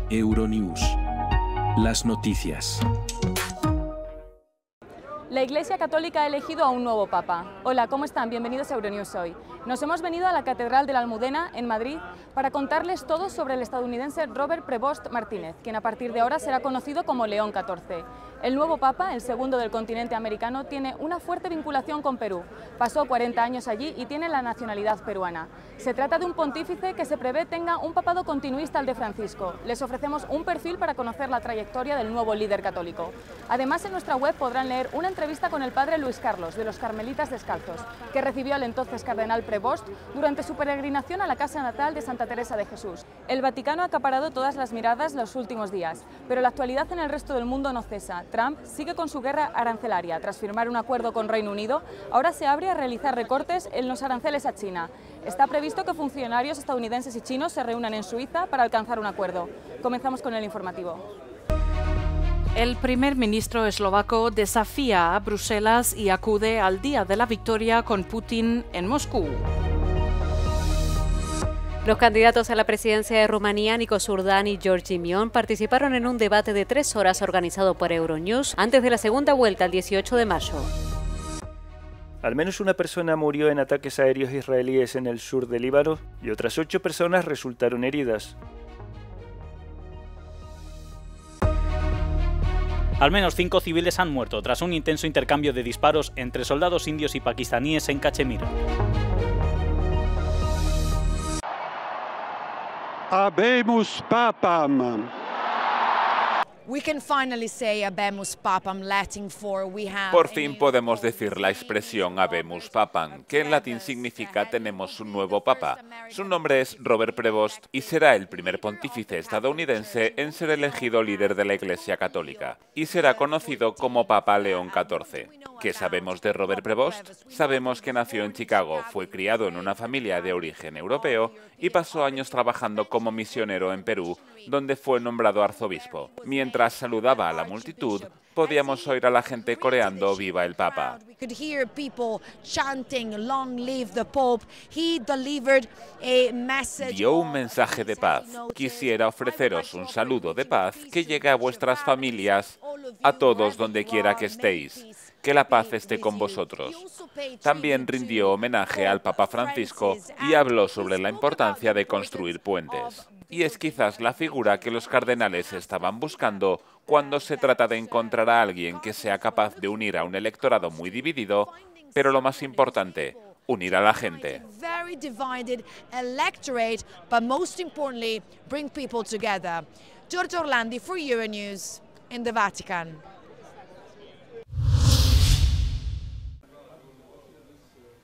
Euronews. Las noticias. La Iglesia Católica ha elegido a un nuevo Papa. Hola, ¿cómo están? Bienvenidos a Euronews hoy. Nos hemos venido a la Catedral de la Almudena, en Madrid, para contarles todo sobre el estadounidense Robert Prevost Martínez, quien a partir de ahora será conocido como León XIV. El nuevo Papa, el segundo del continente americano, tiene una fuerte vinculación con Perú. Pasó 40 años allí y tiene la nacionalidad peruana. Se trata de un pontífice que se prevé tenga un papado continuista al de Francisco. Les ofrecemos un perfil para conocer la trayectoria del nuevo líder católico. Además, en nuestra web podrán leer una entrevista con el padre Luis Carlos, de los Carmelitas Descalzos, que recibió al entonces cardenal Prevost durante su peregrinación a la casa natal de Santa Teresa de Jesús. El Vaticano ha acaparado todas las miradas los últimos días, pero la actualidad en el resto del mundo no cesa. Trump sigue con su guerra arancelaria. Tras firmar un acuerdo con Reino Unido, ahora se abre a realizar recortes en los aranceles a China. Está previsto que funcionarios estadounidenses y chinos se reúnan en Suiza para alcanzar un acuerdo. Comenzamos con el informativo. El primer ministro eslovaco desafía a Bruselas y acude al día de la victoria con Putin en Moscú. Los candidatos a la presidencia de Rumanía, Nico Surdan y Giorgi Mion, participaron en un debate de 3 horas organizado por Euronews antes de la segunda vuelta el 18 de mayo. Al menos una persona murió en ataques aéreos israelíes en el sur del Líbano y otras 8 personas resultaron heridas. Al menos 5 civiles han muerto tras un intenso intercambio de disparos entre soldados indios y pakistaníes en Cachemira. Habemus Papam. Por fin podemos decir la expresión Habemus Papam, que en latín significa tenemos un nuevo papa. Su nombre es Robert Prevost y será el primer pontífice estadounidense en ser elegido líder de la Iglesia Católica. Y será conocido como Papa León XIV. ¿Qué sabemos de Robert Prevost? Sabemos que nació en Chicago, fue criado en una familia de origen europeo y pasó años trabajando como misionero en Perú, donde fue nombrado arzobispo. Mientras saludaba a la multitud, podíamos oír a la gente coreando "Viva el Papa". Dio un mensaje de paz. Quisiera ofreceros un saludo de paz que llegue a vuestras familias, a todos donde quiera que estéis. Que la paz esté con vosotros. También rindió homenaje al Papa Francisco y habló sobre la importancia de construir puentes. Y es quizás la figura que los cardenales estaban buscando cuando se trata de encontrar a alguien que sea capaz de unir a un electorado muy dividido, pero lo más importante, unir a la gente. Giorgio Orlandi for Euronews in the Vatican.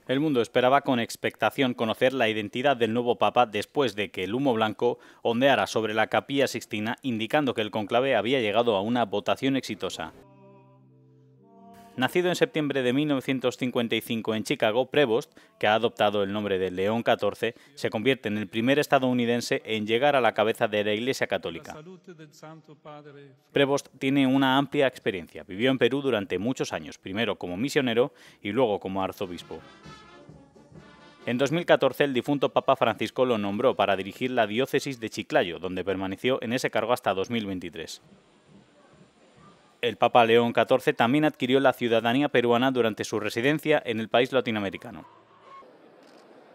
El mundo esperaba con expectación conocer la identidad del nuevo Papa después de que el humo blanco ondeara sobre la Capilla Sixtina, indicando que el conclave había llegado a una votación exitosa. Nacido en septiembre de 1955 en Chicago, Prevost, que ha adoptado el nombre de León XIV, se convierte en el primer estadounidense en llegar a la cabeza de la Iglesia Católica. Prevost tiene una amplia experiencia. Vivió en Perú durante muchos años, primero como misionero y luego como arzobispo. En 2014, el difunto Papa Francisco lo nombró para dirigir la diócesis de Chiclayo, donde permaneció en ese cargo hasta 2023. El Papa León XIV también adquirió la ciudadanía peruana durante su residencia en el país latinoamericano.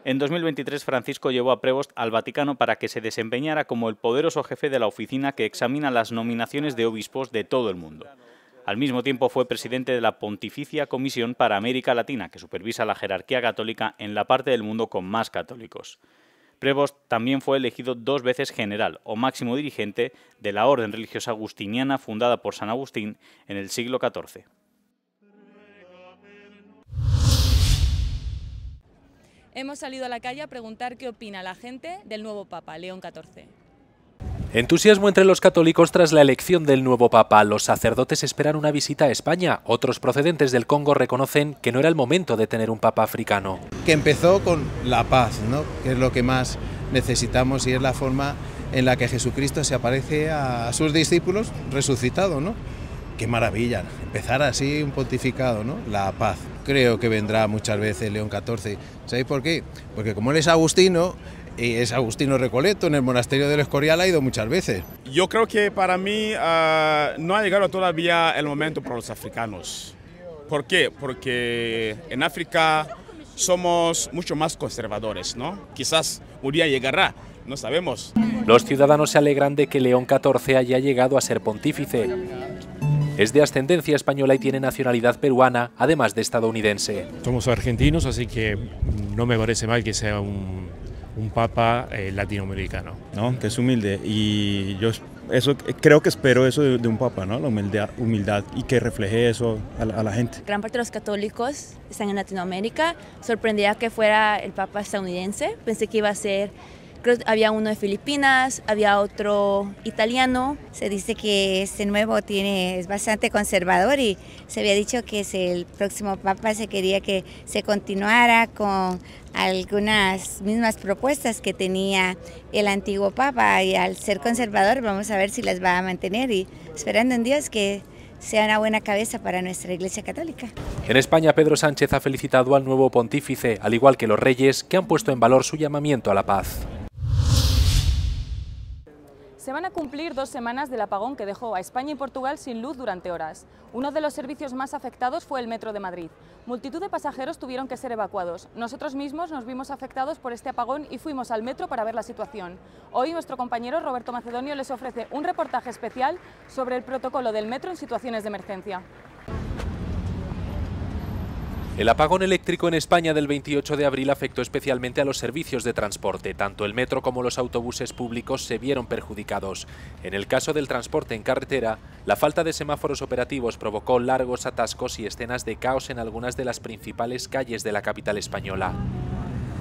En 2023, Francisco llevó a Prevost al Vaticano para que se desempeñara como el poderoso jefe de la oficina que examina las nominaciones de obispos de todo el mundo. Al mismo tiempo fue presidente de la Pontificia Comisión para América Latina, que supervisa la jerarquía católica en la parte del mundo con más católicos. Prevost también fue elegido 2 veces general o máximo dirigente de la orden religiosa agustiniana fundada por San Agustín en el siglo XIV. Hemos salido a la calle a preguntar qué opina la gente del nuevo Papa, León XIV. Entusiasmo entre los católicos tras la elección del nuevo Papa. Los sacerdotes esperan una visita a España. Otros procedentes del Congo reconocen que no era el momento de tener un Papa africano. Que empezó con la paz, ¿no? Que es lo que más necesitamos y es la forma en la que Jesucristo se aparece a sus discípulos resucitado, ¿no? Qué maravilla, empezar así un pontificado, ¿no? La paz. Creo que vendrá muchas veces León XIV. ¿Sabéis por qué? Porque como él es agustino, Y es Agustino Recoleto, en el monasterio del Escorial ha ido muchas veces. Yo creo que para mí no ha llegado todavía el momento para los africanos. ¿Por qué? Porque en África somos mucho más conservadores, ¿no? Quizás un día llegará, no sabemos. Los ciudadanos se alegran de que León XIV haya llegado a ser pontífice. Es de ascendencia española y tiene nacionalidad peruana, además de estadounidense. Somos argentinos, así que no me parece mal que sea un papa latinoamericano, ¿no? Que es humilde, y yo creo que espero eso de un papa, ¿no? La humildad y que refleje eso a la gente. Gran parte de los católicos están en Latinoamérica. Sorprendía que fuera el papa estadounidense. Pensé que iba a ser, creo que había uno de Filipinas, había otro italiano. Se dice que este nuevo es bastante conservador y se había dicho que el próximo papa se quería que se continuara con algunas mismas propuestas que tenía el antiguo papa, y al ser conservador vamos a ver si las va a mantener, y esperando en Dios que sea una buena cabeza para nuestra Iglesia Católica. En España, Pedro Sánchez ha felicitado al nuevo pontífice, al igual que los reyes, que han puesto en valor su llamamiento a la paz. Se van a cumplir 2 semanas del apagón que dejó a España y Portugal sin luz durante horas. Uno de los servicios más afectados fue el Metro de Madrid. Multitud de pasajeros tuvieron que ser evacuados. Nosotros mismos nos vimos afectados por este apagón y fuimos al metro para ver la situación. Hoy nuestro compañero Roberto Macedonio les ofrece un reportaje especial sobre el protocolo del metro en situaciones de emergencia. El apagón eléctrico en España del 28 de abril afectó especialmente a los servicios de transporte. Tanto el metro como los autobuses públicos se vieron perjudicados. En el caso del transporte en carretera, la falta de semáforos operativos provocó largos atascos y escenas de caos en algunas de las principales calles de la capital española.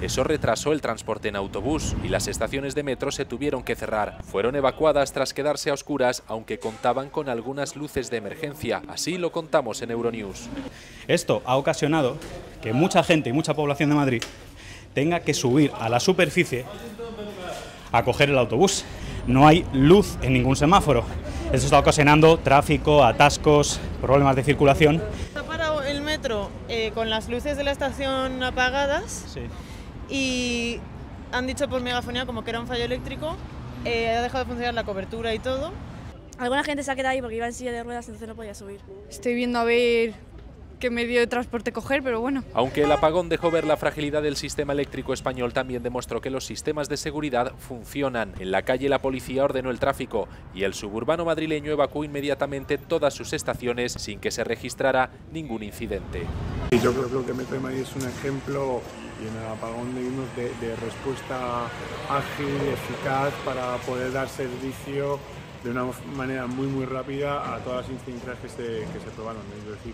Eso retrasó el transporte en autobús y las estaciones de metro se tuvieron que cerrar. Fueron evacuadas tras quedarse a oscuras, aunque contaban con algunas luces de emergencia. Así lo contamos en Euronews. Esto ha ocasionado que mucha gente y mucha población de Madrid tenga que subir a la superficie a coger el autobús. No hay luz en ningún semáforo. Esto está ocasionando tráfico, atascos, problemas de circulación. Ha parado el metro con las luces de la estación apagadas. Sí. Y han dicho por megafonía como que era un fallo eléctrico, ha dejado de funcionar la cobertura y todo. Alguna gente se ha quedado ahí porque iba en silla de ruedas, entonces no podía subir. Estoy viendo a ver qué medio de transporte coger, pero bueno. Aunque el apagón dejó ver la fragilidad del sistema eléctrico español, también demostró que los sistemas de seguridad funcionan. En la calle la policía ordenó el tráfico y el suburbano madrileño evacuó inmediatamente todas sus estaciones sin que se registrara ningún incidente. Yo creo que Metro de Madrid es un ejemplo, y en el apagón de respuesta ágil y eficaz para poder dar servicio de una manera muy rápida a todas las incidencias que se probaron. Es decir,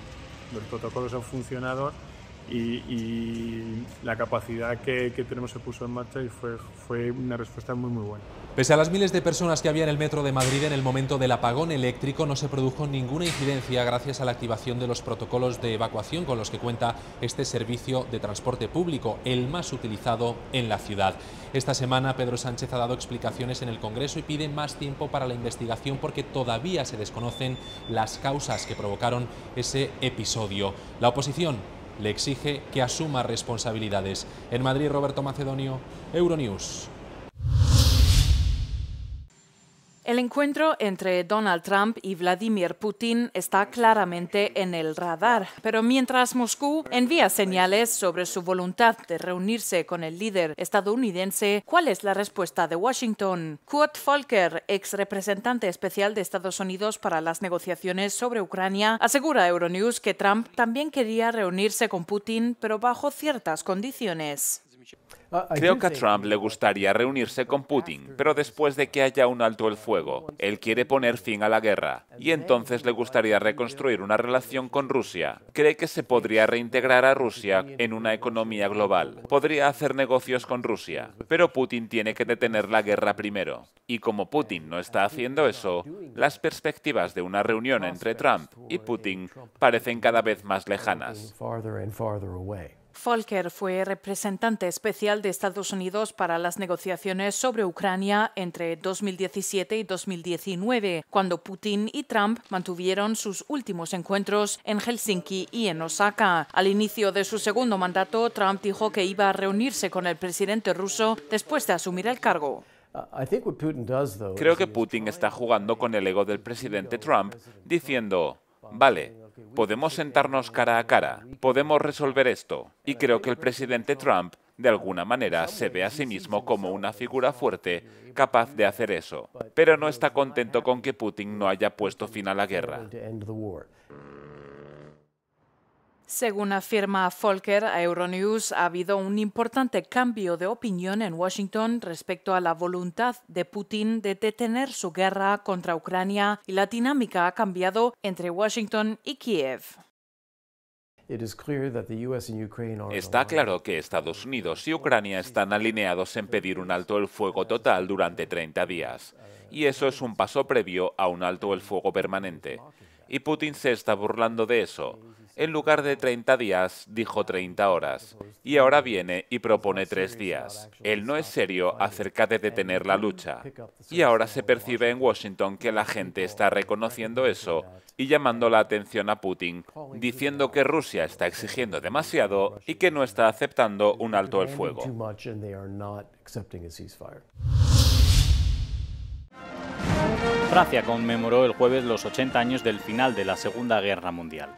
los protocolos han funcionado y la capacidad que tenemos se puso en marcha y fue una respuesta muy buena. Pese a las miles de personas que había en el metro de Madrid en el momento del apagón eléctrico, no se produjo ninguna incidencia gracias a la activación de los protocolos de evacuación con los que cuenta este servicio de transporte público, el más utilizado en la ciudad. Esta semana Pedro Sánchez ha dado explicaciones en el Congreso y pide más tiempo para la investigación porque todavía se desconocen las causas que provocaron ese episodio. La oposición le exige que asuma responsabilidades. En Madrid, Roberto Macedonio, Euronews. El encuentro entre Donald Trump y Vladimir Putin está claramente en el radar, pero mientras Moscú envía señales sobre su voluntad de reunirse con el líder estadounidense, ¿cuál es la respuesta de Washington? Kurt Volker, ex representante especial de Estados Unidos para las negociaciones sobre Ucrania, asegura a Euronews que Trump también quería reunirse con Putin, pero bajo ciertas condiciones. Creo que a Trump le gustaría reunirse con Putin, pero después de que haya un alto el fuego. Él quiere poner fin a la guerra y entonces le gustaría reconstruir una relación con Rusia. Cree que se podría reintegrar a Rusia en una economía global. Podría hacer negocios con Rusia, pero Putin tiene que detener la guerra primero. Y como Putin no está haciendo eso, las perspectivas de una reunión entre Trump y Putin parecen cada vez más lejanas. Volker fue representante especial de Estados Unidos para las negociaciones sobre Ucrania entre 2017 y 2019, cuando Putin y Trump mantuvieron sus últimos encuentros en Helsinki y en Osaka. Al inicio de su segundo mandato, Trump dijo que iba a reunirse con el presidente ruso después de asumir el cargo. Creo que Putin está jugando con el ego del presidente Trump, diciendo, vale, podemos sentarnos cara a cara, podemos resolver esto. Y creo que el presidente Trump, de alguna manera, se ve a sí mismo como una figura fuerte, capaz de hacer eso. Pero no está contento con que Putin no haya puesto fin a la guerra. Según afirma Volker a Euronews, ha habido un importante cambio de opinión en Washington respecto a la voluntad de Putin de detener su guerra contra Ucrania y la dinámica ha cambiado entre Washington y Kiev. Está claro que Estados Unidos y Ucrania están alineados en pedir un alto el fuego total durante 30 días. Y eso es un paso previo a un alto el fuego permanente. Y Putin se está burlando de eso. En lugar de 30 días, dijo 30 horas. Y ahora viene y propone 3 días. Él no es serio acerca de detener la lucha. Y ahora se percibe en Washington que la gente está reconociendo eso y llamando la atención a Putin, diciendo que Rusia está exigiendo demasiado y que no está aceptando un alto el fuego. Francia conmemoró el jueves los 80 años del final de la Segunda Guerra Mundial.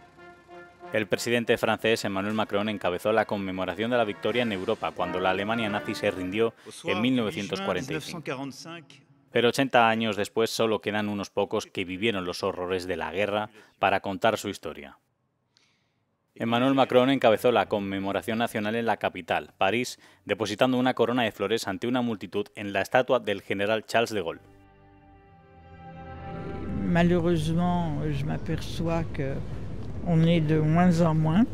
El presidente francés Emmanuel Macron encabezó la conmemoración de la victoria en Europa cuando la Alemania nazi se rindió en 1945. Pero 80 años después solo quedan unos pocos que vivieron los horrores de la guerra para contar su historia. Emmanuel Macron encabezó la conmemoración nacional en la capital, París, depositando una corona de flores ante una multitud en la estatua del general Charles de Gaulle. Malheureusement, je m'aperçois que on est de moins en moins.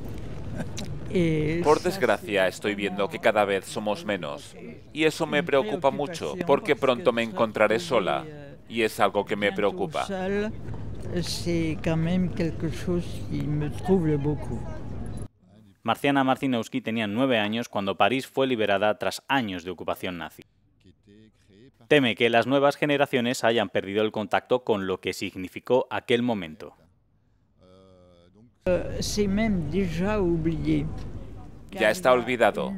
Por desgracia, estoy viendo que cada vez somos menos. Y eso me preocupa mucho, porque pronto me encontraré sola. Y es algo que me preocupa. Marciana Marcinowski tenía 9 años cuando París fue liberada tras años de ocupación nazi. Teme que las nuevas generaciones hayan perdido el contacto con lo que significó aquel momento. Ya está olvidado,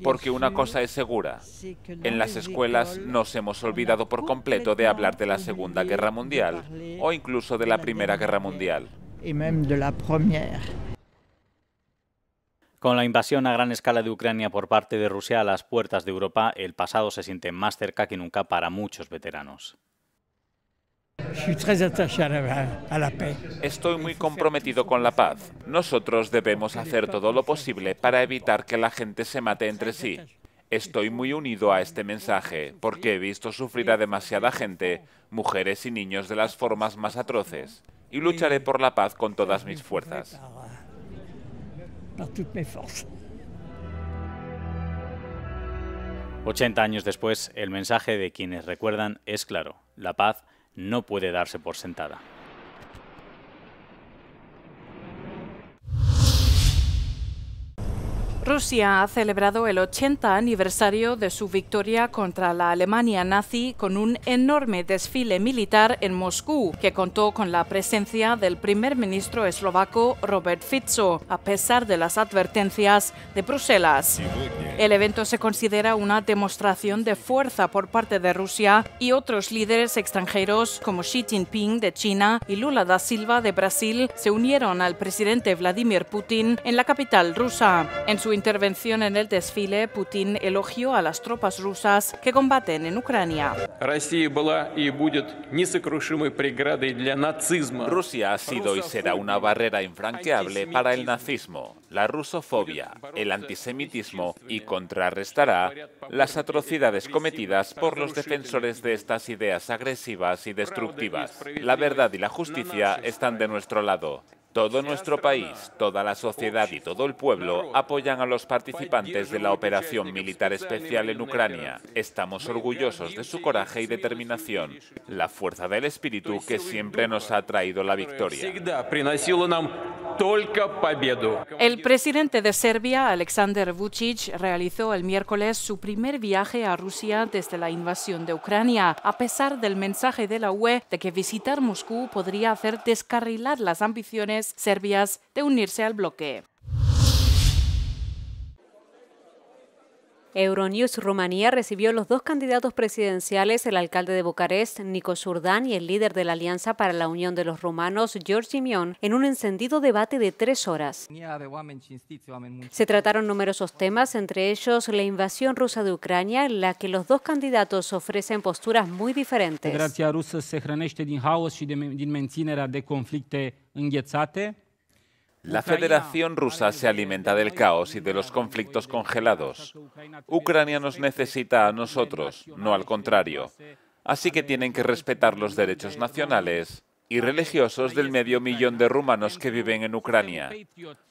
porque una cosa es segura. En las escuelas nos hemos olvidado por completo de hablar de la Segunda Guerra Mundial o incluso de la Primera Guerra Mundial. Con la invasión a gran escala de Ucrania por parte de Rusia a las puertas de Europa, el pasado se siente más cerca que nunca para muchos veteranos. Estoy muy comprometido con la paz. Nosotros debemos hacer todo lo posible para evitar que la gente se mate entre sí. Estoy muy unido a este mensaje porque he visto sufrir a demasiada gente, mujeres y niños de las formas más atroces. Y lucharé por la paz con todas mis fuerzas. 80 años después, el mensaje de quienes recuerdan es claro: la paz no puede darse por sentada. Rusia ha celebrado el 80 aniversario de su victoria contra la Alemania nazi con un enorme desfile militar en Moscú, que contó con la presencia del primer ministro eslovaco Robert Fico, a pesar de las advertencias de Bruselas. El evento se considera una demostración de fuerza por parte de Rusia y otros líderes extranjeros como Xi Jinping de China y Lula da Silva de Brasil se unieron al presidente Vladimir Putin en la capital rusa. En su intervención en el desfile, Putin elogió a las tropas rusas que combaten en Ucrania. Rusia ha sido y será una barrera infranqueable para el nazismo, la rusofobia, el antisemitismo y contrarrestará las atrocidades cometidas por los defensores de estas ideas agresivas y destructivas. La verdad y la justicia están de nuestro lado. Todo nuestro país, toda la sociedad y todo el pueblo apoyan a los participantes de la operación militar especial en Ucrania. Estamos orgullosos de su coraje y determinación, la fuerza del espíritu que siempre nos ha traído la victoria. El presidente de Serbia, Aleksandar Vučić, realizó el miércoles su primer viaje a Rusia desde la invasión de Ucrania, a pesar del mensaje de la UE de que visitar Moscú podría hacer descarrilar las ambiciones serbias de unirse al bloque. Euronews Rumanía recibió los dos candidatos presidenciales, el alcalde de Bucarest, Nico Surdan, y el líder de la Alianza para la Unión de los Rumanos, George Simion, en un encendido debate de 3 horas. Se trataron numerosos temas, entre ellos la invasión rusa de Ucrania, en la que los dos candidatos ofrecen posturas muy diferentes. Federația Rusă se hrănește din haos și din menținerea de conflicte înghețate. La Federación Rusa se alimenta del caos y de los conflictos congelados. Ucrania nos necesita a nosotros, no al contrario. Así que tienen que respetar los derechos nacionales y religiosos del 500.000 de rumanos que viven en Ucrania.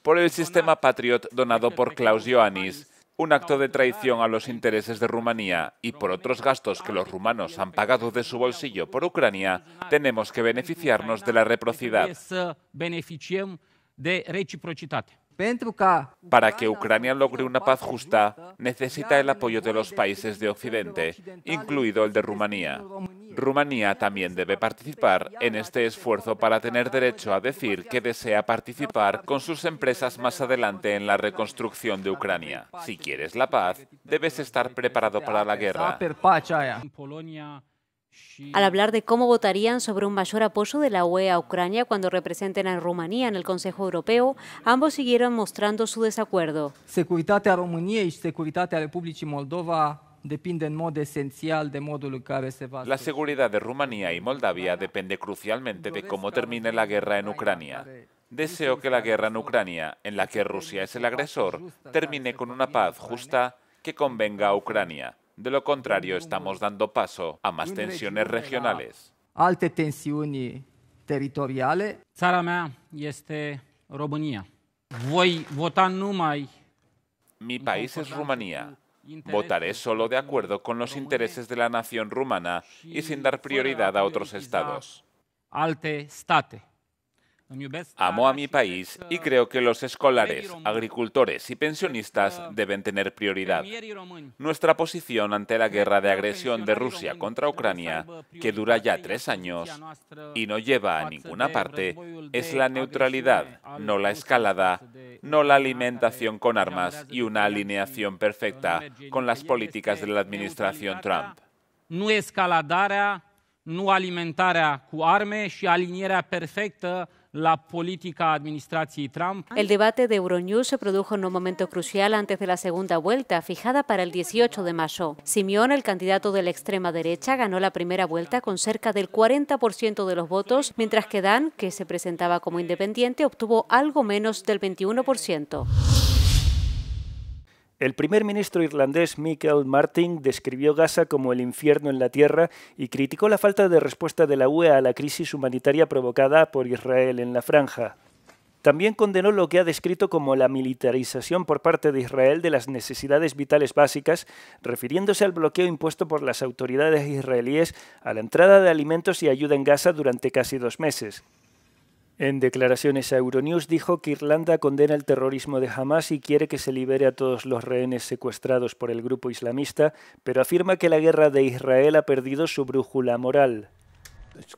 Por el sistema Patriot donado por Klaus Iohannis, un acto de traición a los intereses de Rumanía, y por otros gastos que los rumanos han pagado de su bolsillo por Ucrania, tenemos que beneficiarnos de la reciprocidad. De reciprocitate. Para que Ucrania logre una paz justa, necesita el apoyo de los países de Occidente, incluido el de Rumanía. Rumanía también debe participar en este esfuerzo para tener derecho a decir que desea participar con sus empresas más adelante en la reconstrucción de Ucrania. Si quieres la paz, debes estar preparado para la guerra. Al hablar de cómo votarían sobre un mayor apoyo de la UE a Ucrania cuando representen a Rumanía en el Consejo Europeo, ambos siguieron mostrando su desacuerdo. Securitatea României și securitatea Republicii Moldova depinde în mod esențial de modul în care se va... La seguridad de Rumanía y Moldavia depende crucialmente de cómo termine la guerra en Ucrania. Deseo que la guerra en Ucrania, en la que Rusia es el agresor, termine con una paz justa que convenga a Ucrania. De lo contrario, estamos dando paso a más tensiones regionales. Alte tensiuni teritoriale. Țara mea este România. Voi vota numai. Mi país es Rumanía. Votaré solo de acuerdo con los intereses de la nación rumana y sin dar prioridad a otros estados. Alte state. Amo a mi país y creo que los escolares, agricultores y pensionistas deben tener prioridad. Nuestra posición ante la guerra de agresión de Rusia contra Ucrania, que dura ya 3 años y no lleva a ninguna parte, es la neutralidad, no la escalada, no la alimentación con armas y una alineación perfecta con las políticas de la administración Trump. Nu escaladarea, nu alimentarea cu arme și alinierea perfectă la política administrației Trump. El debate de Euronews se produjo en un momento crucial antes de la segunda vuelta, fijada para el 18 de mayo. Simion, el candidato de la extrema derecha, ganó la primera vuelta con cerca del 40% de los votos, mientras que Dan, que se presentaba como independiente, obtuvo algo menos del 21%. El primer ministro irlandés Michael Martin describió Gaza como el infierno en la tierra y criticó la falta de respuesta de la UE a la crisis humanitaria provocada por Israel en la franja. También condenó lo que ha descrito como la militarización por parte de Israel de las necesidades vitales básicas, refiriéndose al bloqueo impuesto por las autoridades israelíes a la entrada de alimentos y ayuda en Gaza durante casi 2 meses. En declaraciones a Euronews dijo que Irlanda condena el terrorismo de Hamas y quiere que se libere a todos los rehenes secuestrados por el grupo islamista, pero afirma que la guerra de Israel ha perdido su brújula moral.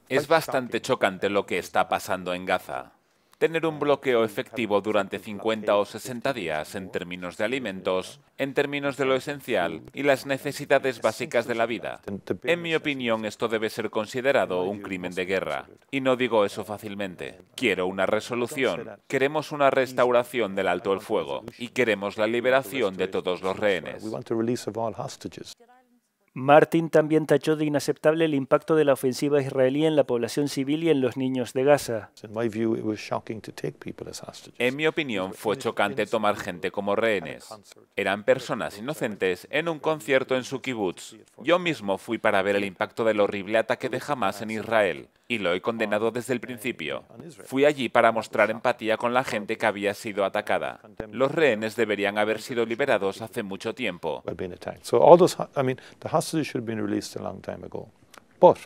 Es bastante chocante lo que está pasando en Gaza. Tener un bloqueo efectivo durante 50 o 60 días en términos de alimentos, en términos de lo esencial y las necesidades básicas de la vida. En mi opinión, esto debe ser considerado un crimen de guerra. Y no digo eso fácilmente. Quiero una resolución. Queremos una restauración del alto el fuego. Y queremos la liberación de todos los rehenes. Martin también tachó de inaceptable el impacto de la ofensiva israelí en la población civil y en los niños de Gaza. En mi opinión, fue chocante tomar gente como rehenes. Eran personas inocentes en un concierto en su kibutz. Yo mismo fui para ver el impacto del horrible ataque de Hamas en Israel, y lo he condenado desde el principio. Fui allí para mostrar empatía con la gente que había sido atacada. Los rehenes deberían haber sido liberados hace mucho tiempo. Should have been released a long time ago. But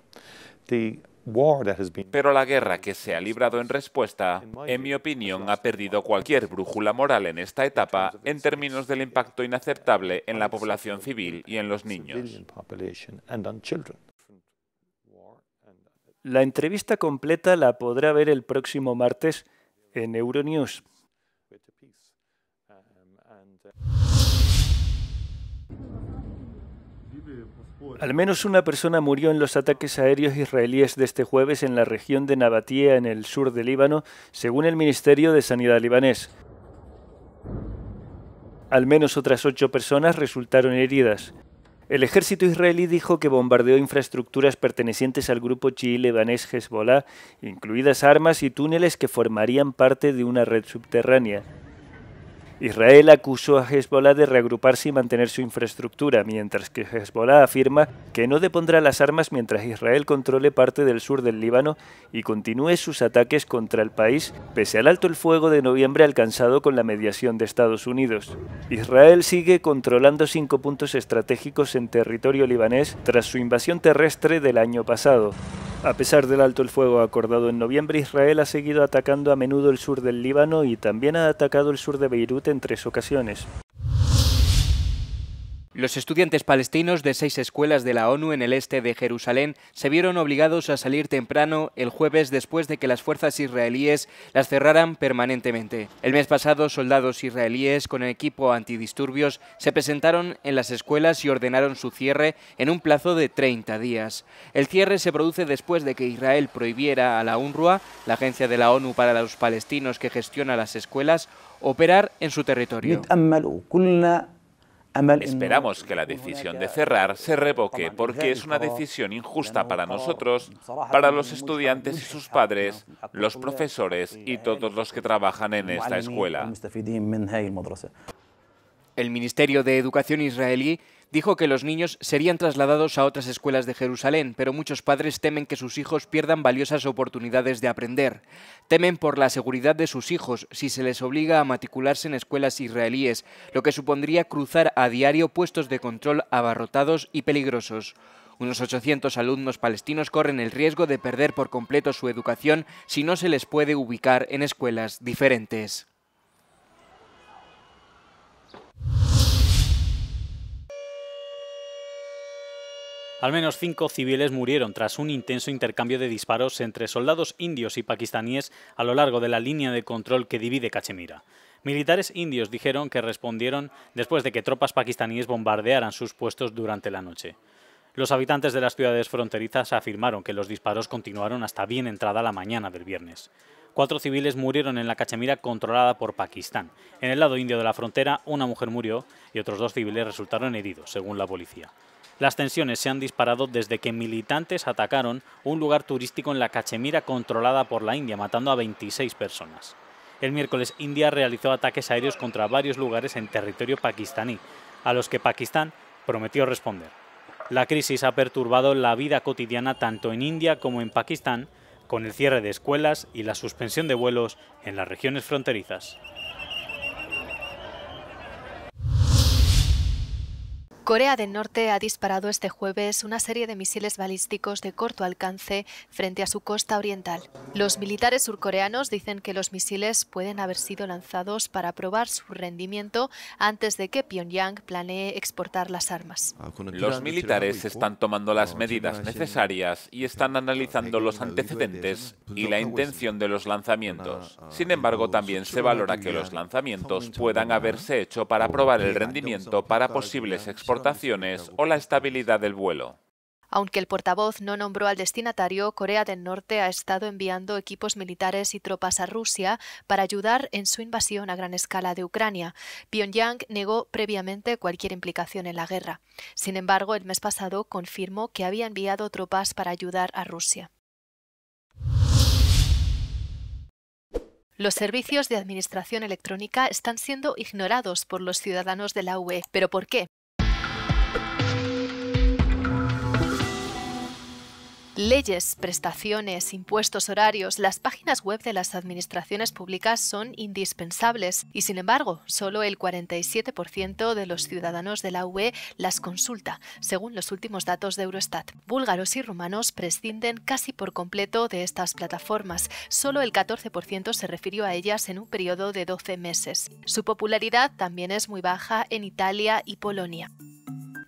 Pero la guerra que se ha librado en respuesta, en mi opinión, ha perdido cualquier brújula moral en esta etapa en términos del impacto inaceptable en la población civil y en los niños. La entrevista completa la podrá ver el próximo martes en Euronews. Al menos una persona murió en los ataques aéreos israelíes de este jueves en la región de Nabatie, en el sur de Líbano, según el Ministerio de Sanidad libanés. Al menos otras 8 personas resultaron heridas. El ejército israelí dijo que bombardeó infraestructuras pertenecientes al grupo chií libanés Hezbollah, incluidas armas y túneles que formarían parte de una red subterránea. Israel acusó a Hezbollah de reagruparse y mantener su infraestructura, mientras que Hezbollah afirma que no depondrá las armas mientras Israel controle parte del sur del Líbano y continúe sus ataques contra el país, pese al alto el fuego de noviembre alcanzado con la mediación de Estados Unidos. Israel sigue controlando 5 puntos estratégicos en territorio libanés tras su invasión terrestre del año pasado. A pesar del alto el fuego acordado en noviembre, Israel ha seguido atacando a menudo el sur del Líbano y también ha atacado el sur de Beirut en 3 ocasiones. Los estudiantes palestinos de 6 escuelas de la ONU en el este de Jerusalén se vieron obligados a salir temprano el jueves después de que las fuerzas israelíes las cerraran permanentemente. El mes pasado, soldados israelíes con equipo antidisturbios se presentaron en las escuelas y ordenaron su cierre en un plazo de 30 días. El cierre se produce después de que Israel prohibiera a la UNRWA, la agencia de la ONU para los palestinos que gestiona las escuelas, operar en su territorio. Esperamos que la decisión de cerrar se revoque porque es una decisión injusta para nosotros, para los estudiantes y sus padres, los profesores y todos los que trabajan en esta escuela. El Ministerio de Educación israelí dijo que los niños serían trasladados a otras escuelas de Jerusalén, pero muchos padres temen que sus hijos pierdan valiosas oportunidades de aprender. Temen por la seguridad de sus hijos si se les obliga a matricularse en escuelas israelíes, lo que supondría cruzar a diario puestos de control abarrotados y peligrosos. Unos 800 alumnos palestinos corren el riesgo de perder por completo su educación si no se les puede ubicar en escuelas diferentes. Al menos 5 civiles murieron tras un intenso intercambio de disparos entre soldados indios y pakistaníes a lo largo de la línea de control que divide Cachemira. Militares indios dijeron que respondieron después de que tropas pakistaníes bombardearan sus puestos durante la noche. Los habitantes de las ciudades fronterizas afirmaron que los disparos continuaron hasta bien entrada la mañana del viernes. 4 civiles murieron en la Cachemira controlada por Pakistán. En el lado indio de la frontera, una mujer murió y otros 2 civiles resultaron heridos, según la policía. Las tensiones se han disparado desde que militantes atacaron un lugar turístico en la Cachemira controlada por la India, matando a 26 personas. El miércoles, India realizó ataques aéreos contra varios lugares en territorio pakistaní, a los que Pakistán prometió responder. La crisis ha perturbado la vida cotidiana tanto en India como en Pakistán, con el cierre de escuelas y la suspensión de vuelos en las regiones fronterizas. Corea del Norte ha disparado este jueves una serie de misiles balísticos de corto alcance frente a su costa oriental. Los militares surcoreanos dicen que los misiles pueden haber sido lanzados para probar su rendimiento antes de que Pyongyang planee exportar las armas. Los militares están tomando las medidas necesarias y están analizando los antecedentes y la intención de los lanzamientos. Sin embargo, también se valora que los lanzamientos puedan haberse hecho para probar el rendimiento para posibles exportaciones o la estabilidad del vuelo. Aunque el portavoz no nombró al destinatario, Corea del Norte ha estado enviando equipos militares y tropas a Rusia para ayudar en su invasión a gran escala de Ucrania. Pyongyang negó previamente cualquier implicación en la guerra. Sin embargo, el mes pasado confirmó que había enviado tropas para ayudar a Rusia. Los servicios de administración electrónica están siendo ignorados por los ciudadanos de la UE. ¿Pero por qué? Leyes, prestaciones, impuestos, horarios, las páginas web de las administraciones públicas son indispensables y, sin embargo, solo el 47% de los ciudadanos de la UE las consulta, según los últimos datos de Eurostat. Búlgaros y rumanos prescinden casi por completo de estas plataformas. Solo el 14% se refirió a ellas en un periodo de 12 meses. Su popularidad también es muy baja en Italia y Polonia.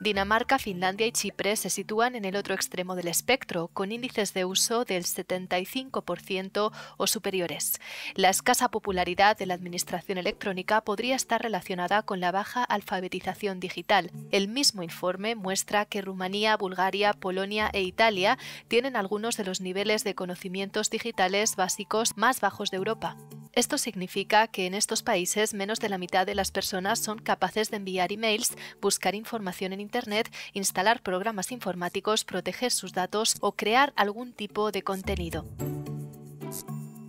Dinamarca, Finlandia y Chipre se sitúan en el otro extremo del espectro, con índices de uso del 75% o superiores. La escasa popularidad de la administración electrónica podría estar relacionada con la baja alfabetización digital. El mismo informe muestra que Rumanía, Bulgaria, Polonia e Italia tienen algunos de los niveles de conocimientos digitales básicos más bajos de Europa. Esto significa que en estos países menos de la mitad de las personas son capaces de enviar emails, buscar información en Internet, instalar programas informáticos, proteger sus datos o crear algún tipo de contenido.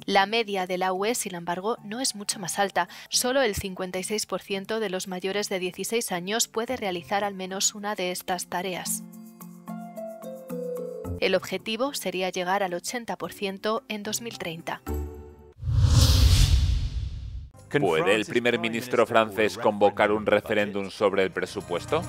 La media de la UE, sin embargo, no es mucho más alta. Solo el 56% de los mayores de 16 años puede realizar al menos una de estas tareas. El objetivo sería llegar al 80% en 2030. ¿Puede el primer ministro francés convocar un referéndum sobre el presupuesto?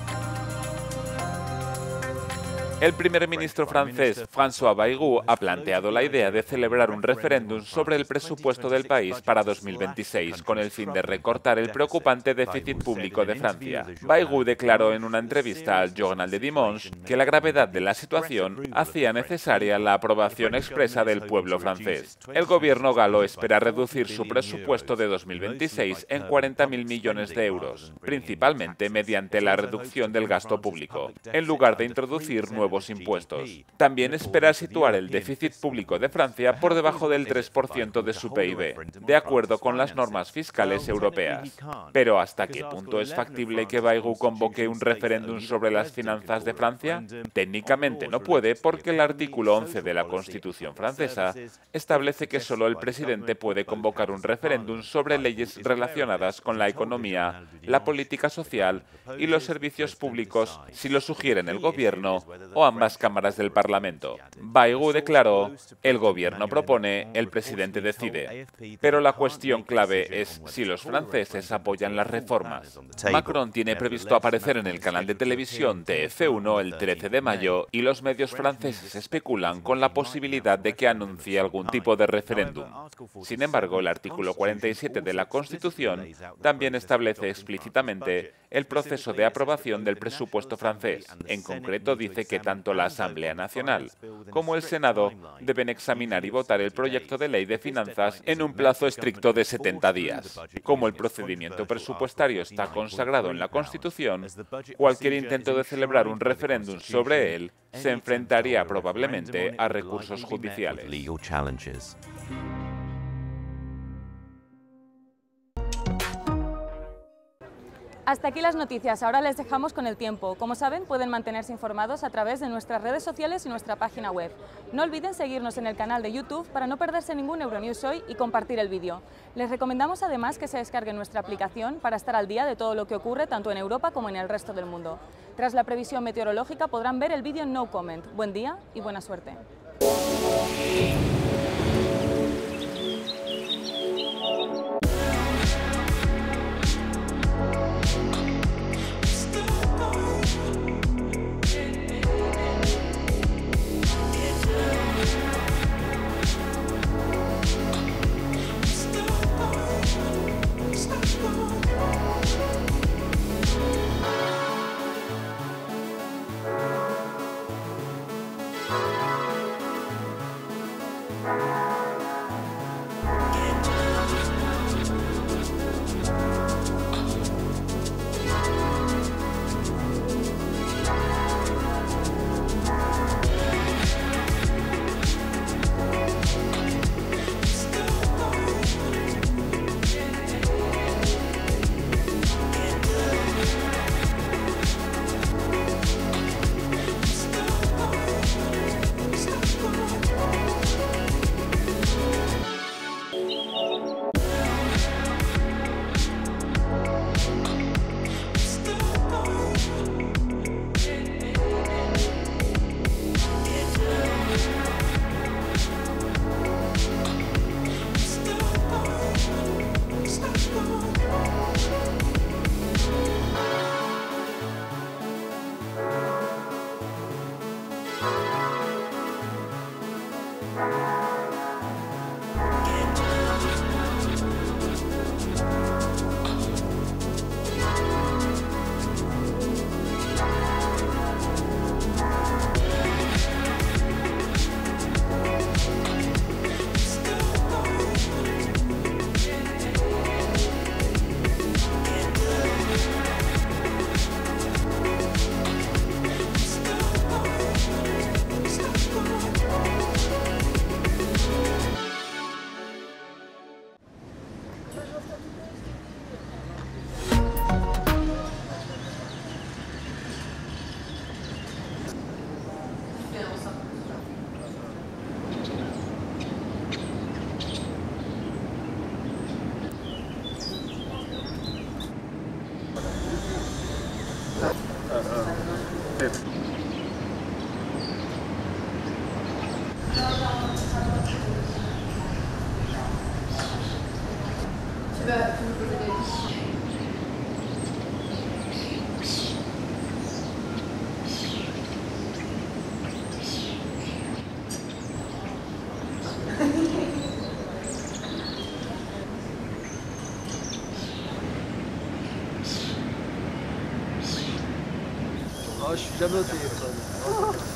El primer ministro francés, François Bayrou, ha planteado la idea de celebrar un referéndum sobre el presupuesto del país para 2026, con el fin de recortar el preocupante déficit público de Francia. Bayrou declaró en una entrevista al Journal de Dimanche que la gravedad de la situación hacía necesaria la aprobación expresa del pueblo francés. El gobierno galo espera reducir su presupuesto de 2026 en 40.000 millones de euros, principalmente mediante la reducción del gasto público, en lugar de introducir nuevos impuestos. También espera situar el déficit público de Francia por debajo del 3% de su PIB, de acuerdo con las normas fiscales europeas. Pero ¿hasta qué punto es factible que Bayrou convoque un referéndum sobre las finanzas de Francia? Técnicamente no puede, porque el artículo 11 de la Constitución francesa establece que solo el presidente puede convocar un referéndum sobre leyes relacionadas con la economía, la política social y los servicios públicos si lo sugieren el gobierno o ambas cámaras del Parlamento. Bayrou declaró: el gobierno propone, el presidente decide. Pero la cuestión clave es si los franceses apoyan las reformas. Macron tiene previsto aparecer en el canal de televisión TF1 el 13 de mayo y los medios franceses especulan con la posibilidad de que anuncie algún tipo de referéndum. Sin embargo, el artículo 47 de la Constitución también establece explícitamente el proceso de aprobación del presupuesto francés. En concreto, dice que tanto la Asamblea Nacional como el Senado deben examinar y votar el proyecto de ley de finanzas en un plazo estricto de 70 días. Como el procedimiento presupuestario está consagrado en la Constitución, cualquier intento de celebrar un referéndum sobre él se enfrentaría probablemente a recursos judiciales. Hasta aquí las noticias, ahora les dejamos con el tiempo. Como saben, pueden mantenerse informados a través de nuestras redes sociales y nuestra página web. No olviden seguirnos en el canal de YouTube para no perderse ningún Euronews Hoy y compartir el vídeo. Les recomendamos además que se descarguen nuestra aplicación para estar al día de todo lo que ocurre tanto en Europa como en el resto del mundo. Tras la previsión meteorológica podrán ver el vídeo No Comment. Buen día y buena suerte. Je suis jamais au téléphone.